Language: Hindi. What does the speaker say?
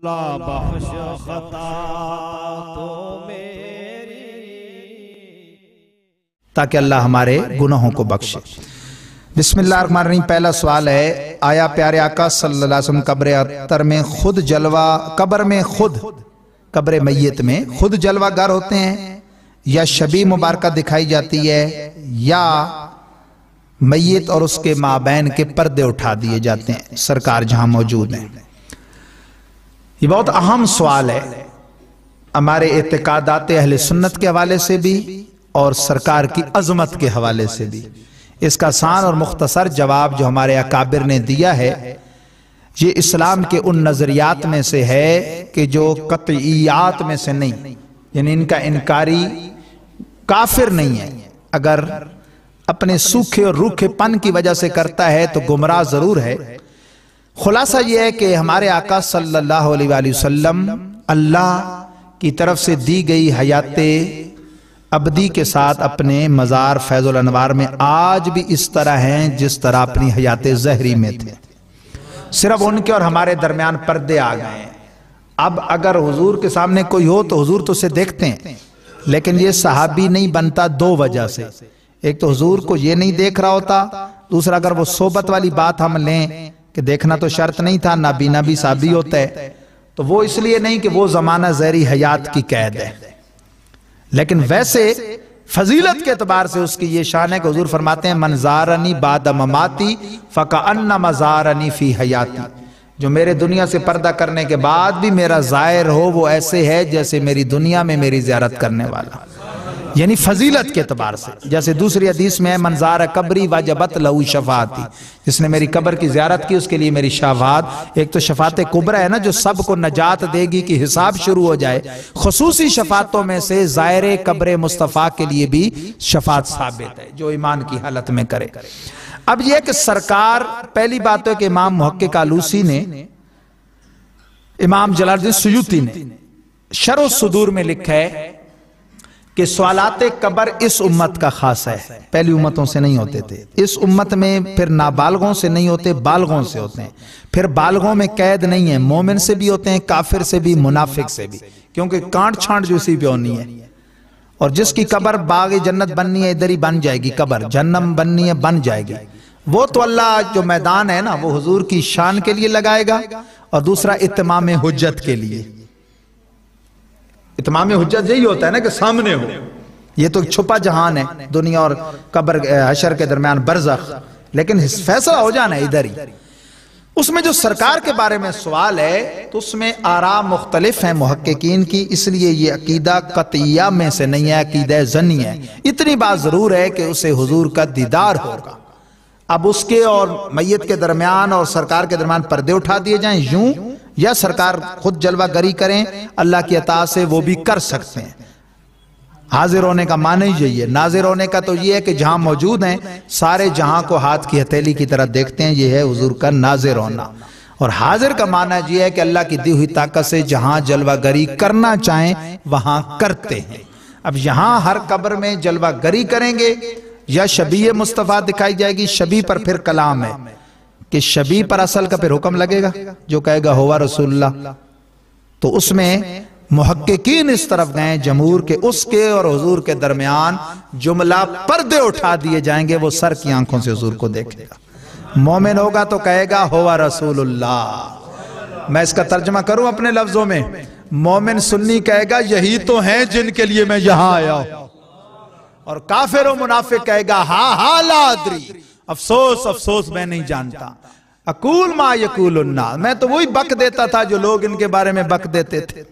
बख्श खता तो मेरी, ताकि अल्लाह हमारे गुनाहों को बख्शे। बिस्मिल्लाहिर्रहमानिर्रहीम। पहला सवाल है, आया प्यारे आका सल्लल्लाहु अलैहि वसल्लम कब्र अतर में खुद जलवा, कब्र में खुद, कब्र मैयत में खुद जलवा गर होते हैं या शबी मुबारका दिखाई जाती है या मैयत और उसके माबैन के पर्दे उठा दिए जाते हैं सरकार जहां मौजूद हैं? ये बहुत अहम सवाल है हमारे एतकादात अहले सुन्नत के हवाले से भी और सरकार की अजमत के हवाले से भी। इसका आसान और मुख्तसर जवाब जो हमारे अकाबिर ने दिया है, ये इस्लाम के उन नजरियात में से है कि जो कतईयात में से नहीं, यानी इनका इनकारी काफिर नहीं है। अगर अपने सूखे और रूखेपन की वजह से करता है तो गुमराह जरूर है। खुलासा यह है कि हमारे आका सल्लल्लाहु अलैहि वसल्लम अल्लाह की तरफ से दी गई हयाते अबदी के साथ अपने मज़ार फैज़ुल अनवार में आज भी इस तरह हैं जिस तरह अपनी हयाते ज़हरी में थे। सिर्फ उनके और हमारे दरमियान पर्दे आ गए हैं। अब अगर हुजूर के सामने कोई हो तो हुजूर तो उसे देखते हैं, लेकिन ये सहाबी नहीं बनता दो वजह से। एक तो हुजूर को ये नहीं देख रहा होता, दूसरा अगर वो सोबत वाली बात हम लें कि देखना तो शर्त नहीं था, नाबीना भी साबी होता है, तो वो इसलिए नहीं कि वो जमाना ज़हरी हयात की कैद है। लेकिन वैसे फजीलत के एतबार से उसकी ये शान है कि हुजूर फरमाते हैं मनजारनी बाद ममाती फकअन्ना मजारनी फी हयाती, जो मेरे दुनिया से पर्दा करने के बाद भी मेरा जाहिर हो वो ऐसे है जैसे मेरी दुनिया में मेरी ज़ियारत करने वाला। यानी फजीलत के एतबार से, जैसे दूसरी हदीस में है मनजार कब्री वाजबत लहू शफाती, जिसने मेरी कब्र की ज़ियारत की उसके लिए मेरी शफात। एक तो शफात कुबरा है ना जो सबको नजात देगी कि हिसाब शुरू हो जाए, खुसूसी शफातों में से ज़ायरे कब्र मुस्तफ़ा के लिए भी शफात साबित है जो ईमान की हालत में करे। अब यह कि सरकार, पहली बात है कि इमाम मुहक्किक आलूसी ने, इमाम जलालुद्दीन सुयूती ने शरह सुदूर में लिखा है कि सवालाते कब्र इस उम्मत का खास है, पहली उम्मतों से नहीं होते थे। इस उम्मत में फिर नाबालगों से नहीं होते, बालगों से होते हैं। फिर बालगों में कैद नहीं है, मोमिन से भी होते हैं, काफिर से भी, मुनाफिक से भी, क्योंकि कांट छांट जो इसी पे होनी है। और जिसकी कब्र बाग जन्नत बननी है इधर ही बन जाएगी, कब्र जन्नम बननी है बन जाएगी। वो तो अल्लाह जो मैदान है ना वो हुजूर की शान के लिए लगाएगा, और दूसरा इत्माम हुज्जत के लिए। इत्माम हुज्जत यही होता है ना कि सामने हो। ये तो छुपा जहान है दुनिया और कब्र हशर के दरमियान बरज़ख, लेकिन फैसला हो जाना है इधर ही। उसमें जो सरकार के बारे में सवाल है तो उसमें आरा मुख्तलिफ है मुहक्किकीन की, इसलिए ये अकीदा कतईया में से नहीं है, अकीदा ज़न्नी है। इतनी बात जरूर है कि उसे हुजूर का दीदार होगा। अब उसके और मैयत के दरमियान और सरकार के दरमियान पर्दे उठा दिए जाएं यूं, या सरकार खुद जलवा गरी करें अल्लाह की अता से, वो भी कर सकते हैं। हाजिर होने का माने ही यही है। नाजिर होने का तो ये है कि जहां मौजूद हैं सारे जहां को हाथ की हथेली की तरह देखते हैं, ये है हुजूर का नाजिर होना। और हाजिर का माना ये है कि अल्लाह की दी हुई ताकत से जहां जलवा गरी करना चाहें वहां करते हैं। अब यहां हर कब्र में जलवा गरी करेंगे या शबी मुस्तफ़ा दिखाई जाएगी। शबी पर फिर कलाम है कि शबी पर असल का फिर हुक्म लगेगा, जो कहेगा हुवा रसूलुल्लाह। तो उसमें मुहक्किकीन इस तरफ गए जमहूर के, उसके और हुजूर के दरमियान जुमला पर्दे उठा दिए जाएंगे, वो सर की आंखों से हुजूर को देखेगा। मोमिन होगा तो कहेगा हुवा रसूलुल्लाह। मैं इसका तर्जुमा करूं अपने लफ्जों में, मोमिन सुन्नी कहेगा यही तो हैं जिनके लिए मैं यहां आया हूं, और काफिर और मुनाफिक कहेगा हा ला अदरी, अफसोस अफसोस मैं नहीं जानता। अकूल मा यकूलुन नास, मैं तो वही बक देता था जो लोग इनके बारे में बक देते थे।